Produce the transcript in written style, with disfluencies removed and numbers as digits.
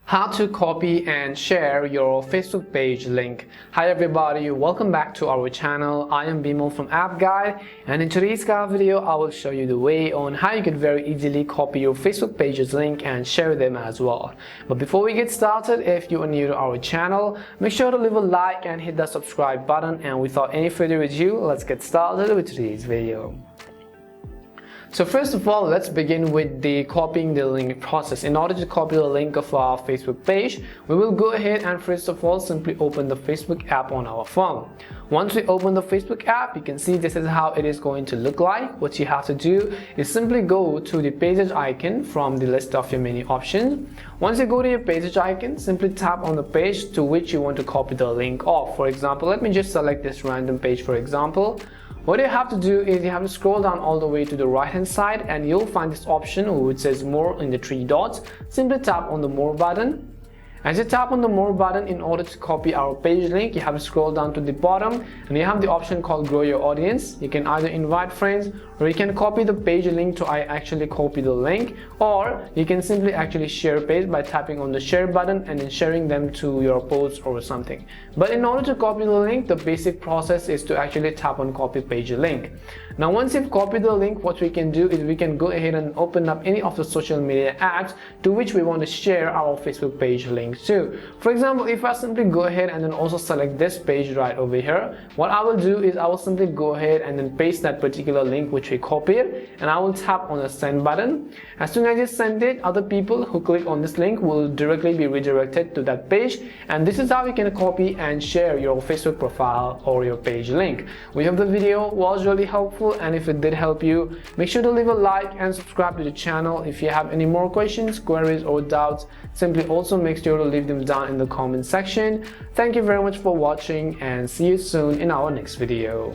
How to copy and share your Facebook page link. Hi everybody, welcome back to our channel. I am Bimal from App Guide, and in today's video I will show you the way on how you can very easily copy your Facebook page's link and share them as well. But before we get started, if you are new to our channel, make sure to leave a like and hit that subscribe button, and without any further ado, let's get started with today's video. So first of all, let's begin with the copying the link process. In order to copy the link of our Facebook page, we will go ahead and first of all simply open the Facebook app on our phone. Once we open the Facebook app, you can see this is how it is going to look like. What you have to do is simply go to the pages icon from the list of your menu options. Once you go to your pages icon, simply tap on the page to which you want to copy the link of. For example, let me just select this random page for example. What you have to do is you have to scroll down all the way to the right hand side, and you'll find this option which says more in the three dots. Simply tap on the more button. As you tap on the more button, in order to copy our page link, you have to scroll down to the bottom and you have the option called grow your audience. You can either invite friends, or you can copy the page link to actually copy the link, or you can simply actually share a page by tapping on the share button and then sharing them to your posts or something. But in order to copy the link, the basic process is to actually tap on copy page link. Now once you've copied the link, what we can do is we can go ahead and open up any of the social media apps to which we want to share our Facebook page link to. For example, if I simply go ahead and then also select this page right over here, what I will do is I will simply go ahead and then paste that particular link which we copied, and I will tap on the send button. As soon as you send it, other people who click on this link will directly be redirected to that page, and this is how you can copy and share your Facebook profile or your page link. We hope the video was really helpful, and if it did help you, make sure to leave a like and subscribe to the channel. If you have any more questions, queries or doubts, simply also make sure to leave them down in the comment section. Thank you very much for watching, and see you soon in our next video.